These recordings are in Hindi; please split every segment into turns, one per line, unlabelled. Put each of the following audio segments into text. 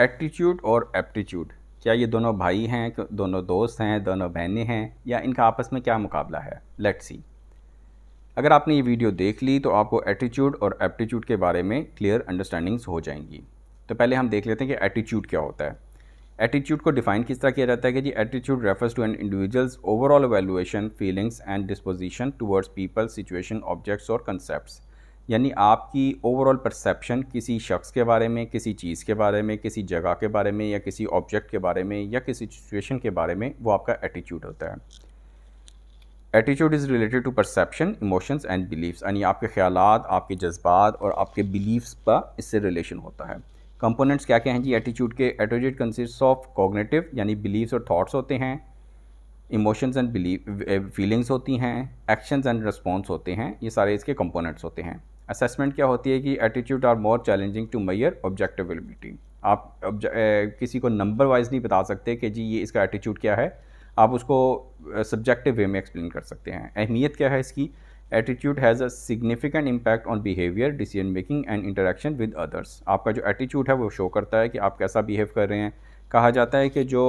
एप्टीट्यूड और एप्टीट्यूड, क्या ये दोनों भाई हैं, दोनों दोस्त हैं, दोनों बहनें हैं, या इनका आपस में क्या मुकाबला है? Let's see. अगर आपने ये वीडियो देख ली तो आपको एटीट्यूड और एप्टीट्यूड के बारे में क्लियर अंडरस्टैंडिंग्स हो जाएंगी। तो पहले हम देख लेते हैं कि एटीट्यूड क्या होता है। एटीट्यूड को डिफाइन किस तरह किया जाता है कि जी attitude refers to an individuals overall evaluation, feelings and disposition towards people, situation, objects और कंसेप्ट्स। यानी आपकी ओवरऑल परसेप्शन किसी शख्स के बारे में, किसी चीज़ के बारे में, किसी जगह के बारे में, या किसी ऑब्जेक्ट के बारे में, या किसी सिचुएशन के बारे में, वो आपका एटीट्यूड होता है। Attitude is related to perception, emotions and beliefs, यानी आपके ख्यालात, आपके जज्बात और आपके बिलीव्स का इससे रिलेशन होता है। कंपोनेंट्स क्या क्या हैं जी एटीट्यूड के? एटीट्यूड कंसिस्ट ऑफ कॉग्निटिव यानी बिलीव्स और थॉट्स होते हैं, इमोशंस एंड बिलीव फीलिंग्स होती हैं, एक्शंस एंड रिस्पॉन्स होते हैं, ये सारे इसके कंपोनेंट्स होते हैं। असेसमेंट क्या होती है कि attitude are more challenging to measure objectivity. आप किसी को नंबर वाइज नहीं बता सकते कि जी ये इसका एटीट्यूड क्या है, आप उसको सब्जेक्टिव वे में एक्सप्लेन कर सकते हैं। अहमियत क्या है इसकी? Attitude has a significant impact on behaviour, decision making and interaction with others. आपका जो एटीट्यूड है वो शो करता है कि आप कैसा बिहेव कर रहे हैं। कहा जाता है कि जो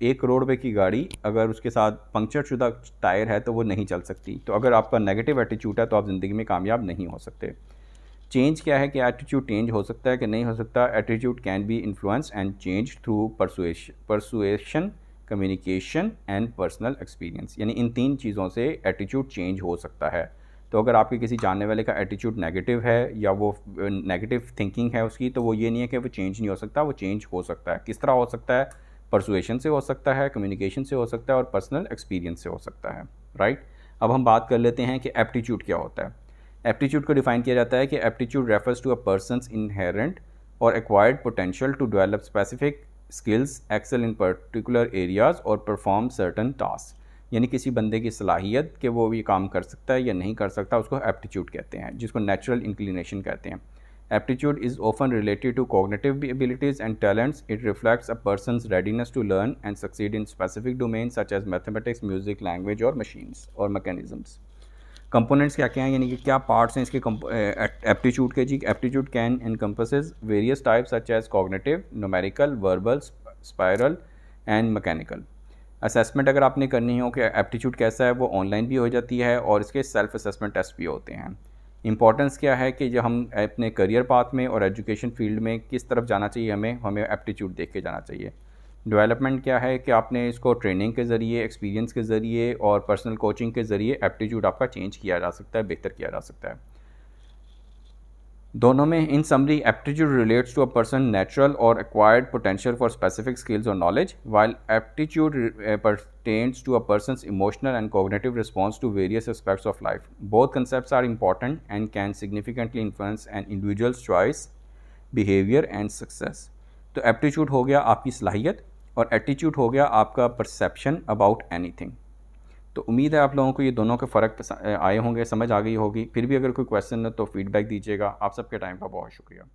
1 करोड़ रुपए की गाड़ी अगर उसके साथ पंक्चर शुदा टायर है तो वो नहीं चल सकती। तो अगर आपका नेगेटिव एटीट्यूड है तो आप ज़िंदगी में कामयाब नहीं हो सकते। चेंज क्या है कि एटीट्यूड चेंज हो सकता है कि नहीं हो सकता? Attitude can be influence and change through persuasion, communication and personal experience. यानी इन 3 चीज़ों से एटीट्यूड चेंज हो सकता है। तो अगर आपके किसी जानने वाले का एटीट्यूड नेगेटिव है या वो नेगेटिव थिंकिंग है उसकी, तो वो ये नहीं है कि वो चेंज नहीं हो सकता, वो चेंज हो सकता है। किस तरह हो सकता है? परसुएशन से हो सकता है, कम्युनिकेशन से हो सकता है और पर्सनल एक्सपीरियंस से हो सकता है। राइट। अब हम बात कर लेते हैं कि एप्टीट्यूड क्या होता है। एप्टीट्यूड को डिफाइन किया जाता है कि aptitude refers to a persons inherent और acquired potential to develop specific skills, excel in particular areas और परफॉर्म सर्टन टास्क। यानी किसी बंदे की सलाहियत कि वो ये काम कर सकता है या नहीं कर सकता, उसको एप्टीट्यूड कहते हैं, जिसको नेचुरल इंक्लिनेशन कहते हैं। Aptitude is often related to cognitive abilities and talents. It reflects a person's readiness to learn and succeed in specific domain such as mathematics, music, language और मशीन्स और मैकेनिज्म्स। कंपोनेंट्स क्या क्या हैं, यानी कि क्या पार्ट्स हैं इसके एप्टीट्यूड के? जी aptitude can encompasses various types such as cognitive, numerical, verbal, spiral and mechanical. Assessment अगर आपने करनी हो कि एप्टीट्यूड कैसा है, वो ऑनलाइन भी हो जाती है और इसके सेल्फ असेसमेंट टेस्ट भी होते हैं। इंपॉर्टेंस क्या है कि जो हम अपने करियर पाथ में और एजुकेशन फील्ड में किस तरफ जाना चाहिए, हमें एप्टीट्यूड देख के जाना चाहिए। डेवलपमेंट क्या है कि आपने इसको ट्रेनिंग के ज़रिए, एक्सपीरियंस के ज़रिए और पर्सनल कोचिंग के ज़रिए एप्टीट्यूड आपका चेंज किया जा सकता है, बेहतर किया जा सकता है। दोनों में in summary aptitude relates to a person natural और acquired potential for specific skills और knowledge, while aptitude pertains to a person's emotional and cognitive response to various aspects of life. Both concepts are important and can significantly influence an individual's choice, behavior and success. तो एप्टीट्यूड हो गया आपकी सलाहियत और एटीट्यूड हो गया आपका परसेप्शन अबाउट एनीथिंग। तो उम्मीद है आप लोगों को ये दोनों के फ़र्क आए होंगे, समझ आ गई होगी। फिर भी अगर कोई क्वेश्चन है तो फीडबैक दीजिएगा। आप सबके टाइम का बहुत शुक्रिया।